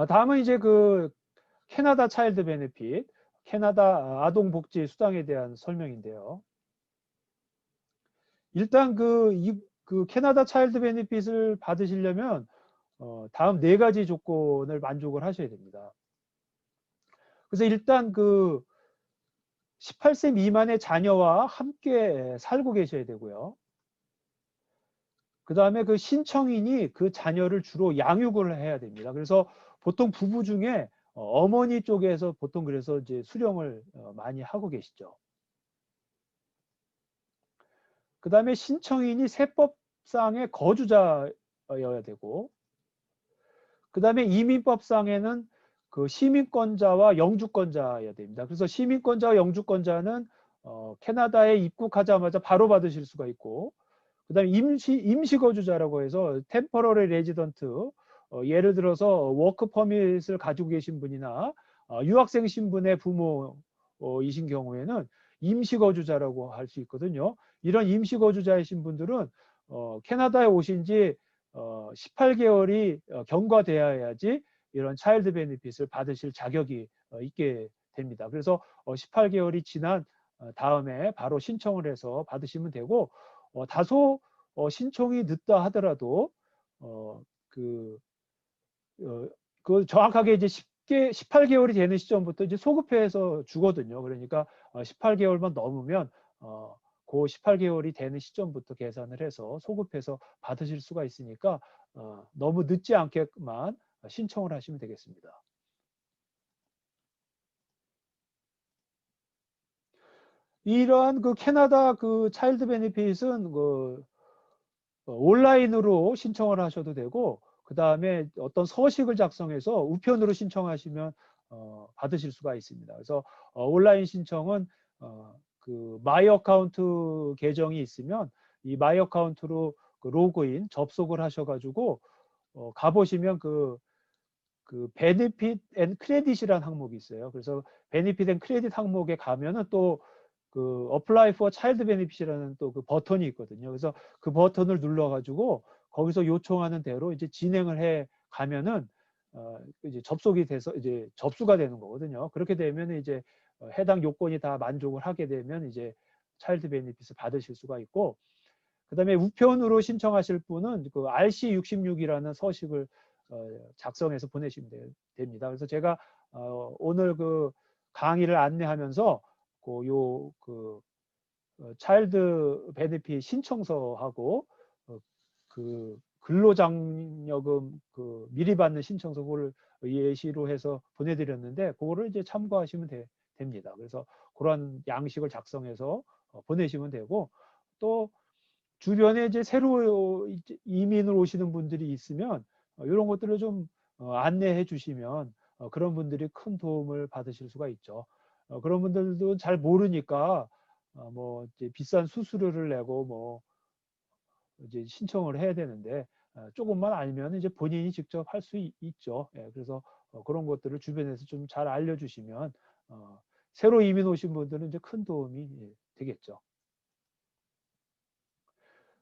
다음은 이제 그 캐나다 차일드 베네핏, 캐나다 아동복지 수당에 대한 설명인데요. 일단 그 캐나다 차일드 베네핏을 받으시려면 다음 4가지 조건을 만족을 하셔야 됩니다. 그래서 일단 그 18세 미만의 자녀와 함께 살고 계셔야 되고요. 그다음에 그 신청인이 그 자녀를 주로 양육을 해야 됩니다. 그래서 보통 부부 중에 어머니 쪽에서 보통 그래서 이제 수령을 많이 하고 계시죠. 그다음에 신청인이 세법상의 거주자여야 되고, 그다음에 이민법상에는 그 시민권자와 영주권자여야 됩니다. 그래서 시민권자와 영주권자는 캐나다에 입국하자마자 바로 받으실 수가 있고, 그다음에 임시거주자라고 해서 템퍼러리 레지던트, 예를 들어서 워크 퍼밋을 가지고 계신 분이나 유학생 신분의 부모이신 경우에는 임시거주자라고 할 수 있거든요. 이런 임시거주자이신 분들은 캐나다에 오신 지 18개월이 경과되어야지 이런 차일드 베네핏을 받으실 자격이 있게 됩니다. 그래서 18개월이 지난 다음에 바로 신청을 해서 받으시면 되고, 다소 신청이 늦다 하더라도 그 정확하게 이제 18개월이 되는 시점부터 이제 소급해서 주거든요. 그러니까 18개월만 넘으면 그 18개월이 되는 시점부터 계산을 해서 소급해서 받으실 수가 있으니까 너무 늦지 않게만 신청을 하시면 되겠습니다. 이러한 그 캐나다 그 차일드 베네핏은 그 온라인으로 신청을 하셔도 되고, 그 다음에 어떤 서식을 작성해서 우편으로 신청하시면 받으실 수가 있습니다. 그래서 온라인 신청은 그 마이 어카운트 계정이 있으면 이 마이 어카운트로 그 로그인 접속을 하셔가지고 가보시면 그 베네핏 앤 크레딧이라는 항목이 있어요. 그래서 베네핏 앤 크레딧 항목에 가면은 또 그 apply for child benefit이라는 또 그 버튼이 있거든요. 그래서 그 버튼을 눌러가지고 거기서 요청하는 대로 이제 진행을 해 가면은 이제 접속이 돼서 이제 접수가 되는 거거든요. 그렇게 되면 이제 해당 요건이 다 만족을 하게 되면 이제 차일드 베네핏을 받으실 수가 있고, 그다음에 우편으로 신청하실 분은 그 RC66이라는 서식을 작성해서 보내시면 됩니다. 그래서 제가 오늘 그 강의를 안내하면서 그 차일드 베네핏 신청서하고 그 근로장려금 그 미리 받는 신청서 그걸 예시로 해서 보내드렸는데 그거를 이제 참고하시면 됩니다. 그래서 그런 양식을 작성해서 보내시면 되고, 또 주변에 이제 새로 이민을 오시는 분들이 있으면 이런 것들을 좀 안내해 주시면 그런 분들이 큰 도움을 받으실 수가 있죠. 그런 분들도 잘 모르니까 뭐 이제 비싼 수수료를 내고 뭐 이제 신청을 해야 되는데 조금만 알면 이제 본인이 직접 할 수 있죠. 예, 그래서 그런 것들을 주변에서 좀 잘 알려주시면 새로 이민 오신 분들은 이제 큰 도움이 되겠죠.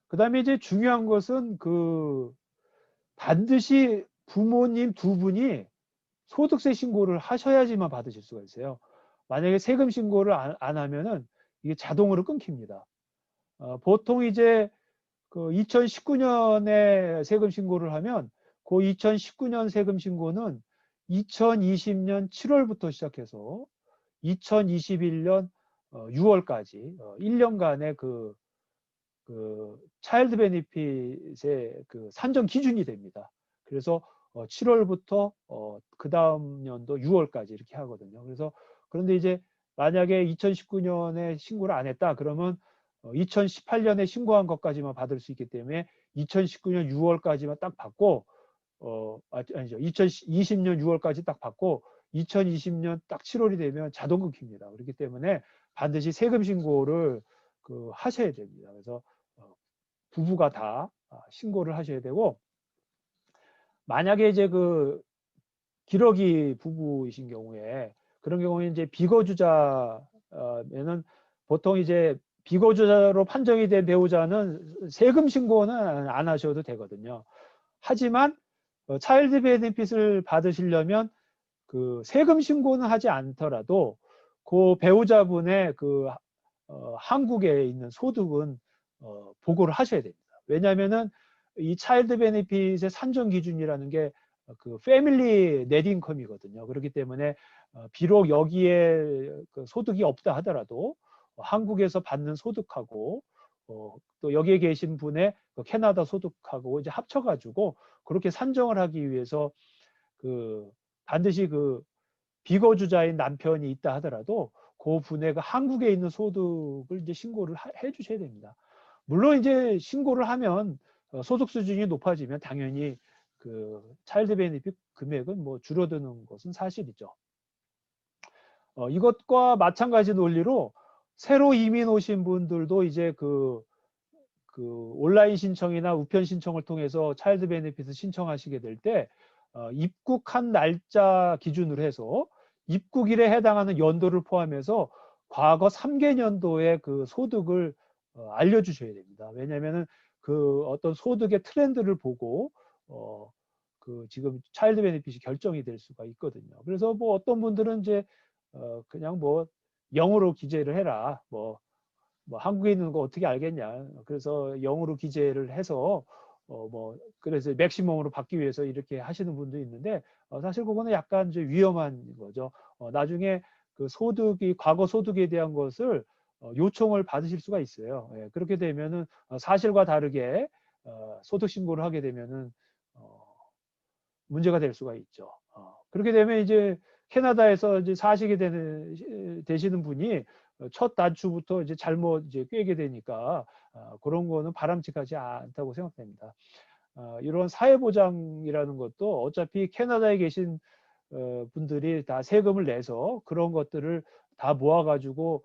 그 다음에 이제 중요한 것은 그 반드시 부모님 두 분이 소득세 신고를 하셔야지만 받으실 수가 있어요. 만약에 세금 신고를 안 하면은 이게 자동으로 끊깁니다. 보통 이제 그 2019년에 세금 신고를 하면 그 2019년 세금 신고는 2020년 7월부터 시작해서 2021년 6월까지 1년간의 그 차일드 베니핏의 그 산정 기준이 됩니다. 그래서 7월부터 그 다음 연도 6월까지 이렇게 하거든요. 그래서 그런데 이제 만약에 2019년에 신고를 안 했다 그러면 2018년에 신고한 것까지만 받을 수 있기 때문에 2019년 6월까지만 딱 받고 아니죠. 2020년 6월까지 딱 받고 2020년 딱 7월이 되면 자동 끊깁니다. 그렇기 때문에 반드시 세금 신고를 하셔야 됩니다. 그래서 부부가 다 신고를 하셔야 되고, 만약에 이제 그 기러기 부부이신 경우에 그런 경우에 이제 비거주자면은 보통 이제 비거주자로 판정이 된 배우자는 세금 신고는 안 하셔도 되거든요. 하지만 차일드 베네핏을 받으시려면 그 세금 신고는 하지 않더라도 그 배우자분의 그 한국에 있는 소득은 보고를 하셔야 됩니다. 왜냐하면은 이 차일드 베네핏의 산정 기준이라는 게 그 패밀리 넷 인컴이거든요. 그렇기 때문에 비록 여기에 그 소득이 없다 하더라도 한국에서 받는 소득하고 또 여기에 계신 분의 그 캐나다 소득하고 이제 합쳐가지고 그렇게 산정을 하기 위해서 그 반드시 그 비거주자인 남편이 있다 하더라도 그 분의 그 한국에 있는 소득을 이제 신고를 해 주셔야 됩니다. 물론 이제 신고를 하면 소득 수준이 높아지면 당연히 그 차일드 베네핏 금액은 뭐 줄어드는 것은 사실이죠. 이것과 마찬가지 논리로 새로 이민 오신 분들도 이제 그 온라인 신청이나 우편 신청을 통해서 차일드 베네핏을 신청하시게 될 때 입국한 날짜 기준으로 해서 입국일에 해당하는 연도를 포함해서 과거 3개년도의 그 소득을 알려주셔야 됩니다. 왜냐하면은 그 어떤 소득의 트렌드를 보고 그 지금 차일드 베네핏이 결정이 될 수가 있거든요. 그래서 뭐 어떤 분들은 이제 그냥 뭐 0으로 기재를 해라. 뭐 한국에 있는 거 어떻게 알겠냐. 그래서 0으로 기재를 해서 뭐 그래서 맥시멈으로 받기 위해서 이렇게 하시는 분도 있는데 사실 그거는 약간 이제 위험한 거죠. 나중에 그 소득이 과거 소득에 대한 것을 요청을 받으실 수가 있어요. 예, 그렇게 되면은 사실과 다르게 소득 신고를 하게 되면은 문제가 될 수가 있죠. 그렇게 되면 이제 캐나다에서 이제 사시게 되시는 분이 첫 단추부터 이제 잘못 이제 꿰게 되니까 그런 거는 바람직하지 않다고 생각됩니다. 이런 사회보장이라는 것도 어차피 캐나다에 계신 분들이 다 세금을 내서 그런 것들을 다 모아가지고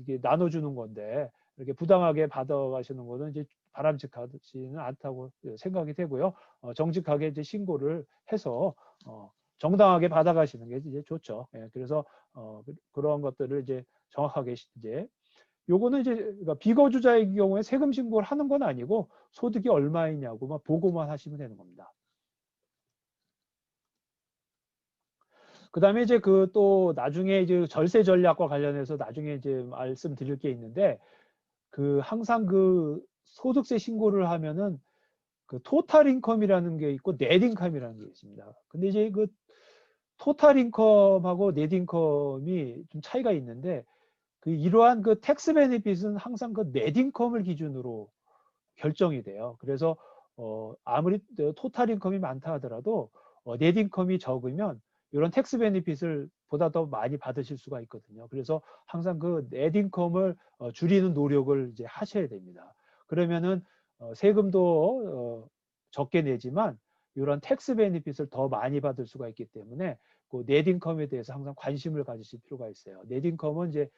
이게 나눠주는 건데 이렇게 부당하게 받아가시는 것은 이제 바람직하지는 않다고 생각이 되고요. 정직하게 이제 신고를 해서 정당하게 받아가시는 게 이제 좋죠. 예, 그래서 그런 것들을 이제 정확하게 이제 요거는 이제 그러니까 비거주자의 경우에 세금 신고를 하는 건 아니고 소득이 얼마이냐고만 보고만 하시면 되는 겁니다. 그다음에 이제 그 또 나중에 이제 절세 전략과 관련해서 나중에 이제 말씀드릴 게 있는데 그 항상 그 소득세 신고를 하면은 그 토탈 인컴이라는 게 있고 넷 인컴이라는 게 있습니다. 근데 이제 그 토탈 인컴하고 넷 인컴이 좀 차이가 있는데 그 이러한 그 텍스 베네핏은 항상 그 넷 인컴을 기준으로 결정이 돼요. 그래서 아무리 토탈 인컴이 많다 하더라도 넷 인컴이 적으면 이런 텍스 베네핏을 보다 더 많이 받으실 수가 있거든요. 그래서 항상 그 넷 인컴을 줄이는 노력을 이제 하셔야 됩니다. 그러면은 세금도 적게 내지만 이런 텍스 베네핏을 더 많이 받을 수가 있기 때문에 그 넷 인컴에 대해서 항상 관심을 가지실 필요가 있어요. 넷 인컴은 이제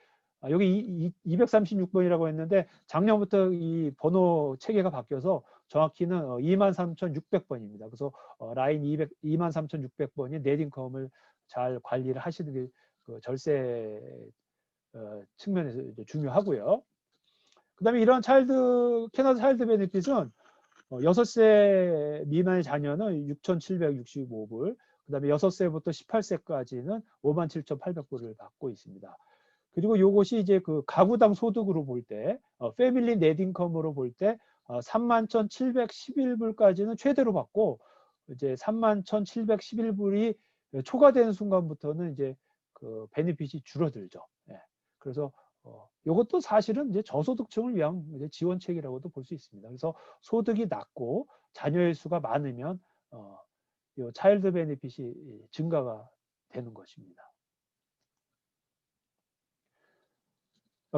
여기 236번이라고 했는데 작년부터 이 번호 체계가 바뀌어서 정확히는 23,600번입니다. 그래서 라인 23,600번이 넷 인컴을 잘 관리를 하시는 게 그 절세 측면에서 이제 중요하고요. 그다음에 이런 캐나다 차일드 베네핏은 6세 미만의 자녀는 6,765불, 그다음에 6세부터 18세까지는 57,800불을 받고 있습니다. 그리고 이것이 이제 그 가구당 소득으로 볼 때, 패밀리 넷 인컴으로 볼 때 31,711불까지는 최대로 받고 이제 31,711불이 초과되는 순간부터는 이제 그 베네핏이 줄어들죠. 예. 그래서 이것도 사실은 이제 저소득층을 위한 이제 지원책이라고도 볼 수 있습니다. 그래서 소득이 낮고 자녀의 수가 많으면 이 차일드 베네핏이 증가가 되는 것입니다.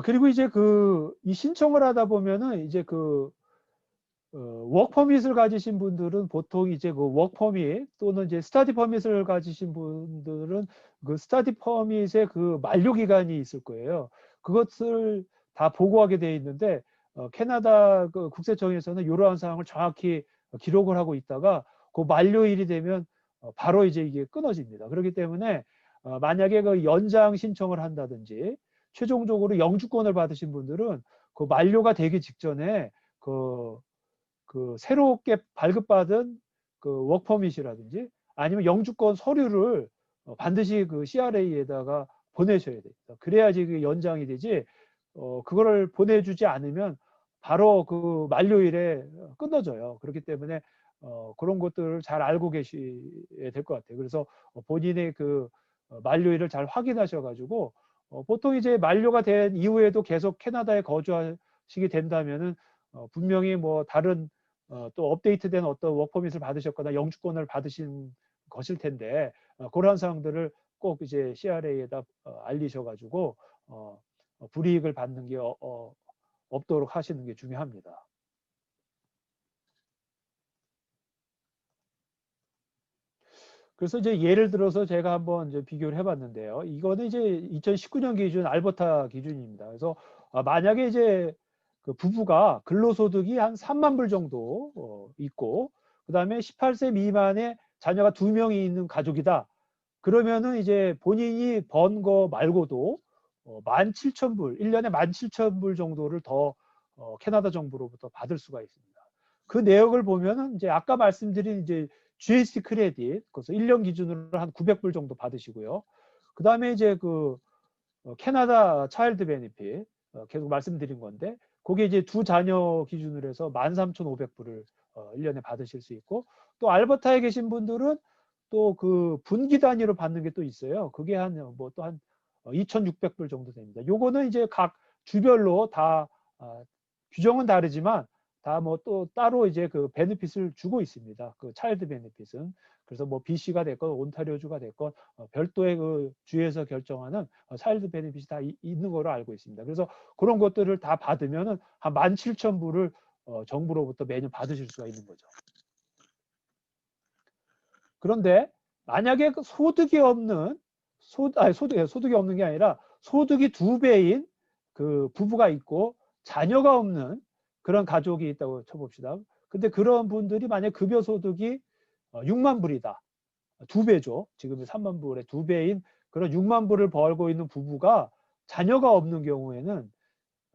그리고 이제 이 신청을 하다 보면은 이제 워크퍼밋을 가지신 분들은 보통 이제 그 워크퍼밋 또는 이제 스터디 퍼밋을 가지신 분들은 그 스터디 퍼밋의 그 만료 기간이 있을 거예요. 그것을 다 보고하게 돼 있는데 캐나다 그 국세청에서는 이러한 사항을 정확히 기록을 하고 있다가 그 만료일이 되면 바로 이제 이게 끊어집니다. 그렇기 때문에 만약에 그 연장 신청을 한다든지 최종적으로 영주권을 받으신 분들은 그 만료가 되기 직전에 그 새롭게 발급받은 그 워크퍼밋이라든지 아니면 영주권 서류를 반드시 그 CRA에다가 보내셔야 됩니다. 그래야지 그 연장이 되지, 그거를 보내주지 않으면 바로 그 만료일에 끊어져요. 그렇기 때문에 그런 것들을 잘 알고 계셔야 될 것 같아요. 그래서 본인의 그 만료일을 잘 확인하셔 가지고 보통 이제 만료가 된 이후에도 계속 캐나다에 거주하시게 된다면은 분명히 뭐 다른 또 업데이트된 어떤 워크퍼밋을 받으셨거나 영주권을 받으신 것일 텐데 그러한 사항들을 꼭 이제 CRA에다 알리셔 가지고 불이익을 받는 게 없도록 하시는 게 중요합니다. 그래서 이제 예를 들어서 제가 한번 이제 비교를 해 봤는데요. 이거는 이제 2019년 기준 알버타 기준입니다. 그래서 만약에 이제 그 부부가 근로소득이 한 3만 불 정도 있고 그다음에 18세 미만의 자녀가 2명이 있는 가족이다. 그러면은 이제 본인이 번 거 말고도 17,000불, 1년에 17,000불 정도를 더 캐나다 정부로부터 받을 수가 있습니다. 그 내역을 보면은 이제 아까 말씀드린 이제 GST 크레딧, 그래서 1년 기준으로 한 900불 정도 받으시고요. 그다음에 이제 그 캐나다 차일드 베니핏, 계속 말씀드린 건데 거기에 이제 두 자녀 기준으로 해서 13,500불을 1년에 받으실 수 있고, 또 알버타에 계신 분들은 또 그 분기 단위로 받는 게 또 있어요. 그게 한 뭐 또 한 2,600불 정도 됩니다. 요거는 이제 각 주별로 다 규정은 다르지만 다 뭐 또 따로 이제 그 베네핏을 주고 있습니다. 그 차일드 베네핏은. 그래서 뭐 BC가 됐건 온타리오주가 됐건 별도의 그 주에서 결정하는 차일드 베네핏이 다 있는 거로 알고 있습니다. 그래서 그런 것들을 다 받으면은 한 17,000불을 정부로부터 매년 받으실 수가 있는 거죠. 그런데 만약에 그 소득이 없는 소득이 없는 게 아니라 소득이 2배인 그 부부가 있고 자녀가 없는 그런 가족이 있다고 쳐봅시다. 근데 그런 분들이 만약 급여 소득이 6만 불이다. 2배죠. 지금 3만 불의 2배인 그런 6만 불을 벌고 있는 부부가 자녀가 없는 경우에는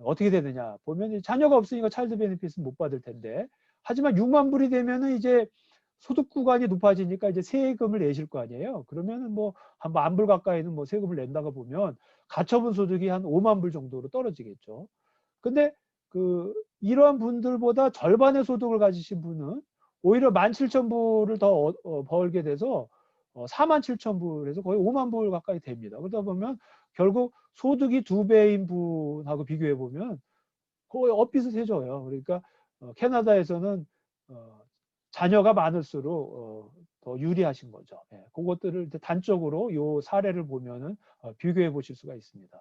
어떻게 되느냐 보면 자녀가 없으니까 차일드 베네핏은 못 받을 텐데, 하지만 6만 불이 되면은 이제 소득 구간이 높아지니까 이제 세금을 내실 거 아니에요. 그러면은 뭐 한 10,000불 가까이는 뭐 세금을 낸다가 보면 가처분 소득이 한 5만 불 정도로 떨어지겠죠. 근데 그 이러한 분들보다 절반의 소득을 가지신 분은 오히려 17,000불을 더 벌게 돼서 47,000불에서 거의 5만 불 가까이 됩니다. 그러다 보면 결국 소득이 2배인 분하고 비교해 보면 거의 엇비슷해져요. 그러니까 캐나다에서는 자녀가 많을수록 더 유리하신 거죠. 예, 그것들을 단적으로 요 사례를 보면은 비교해 보실 수가 있습니다.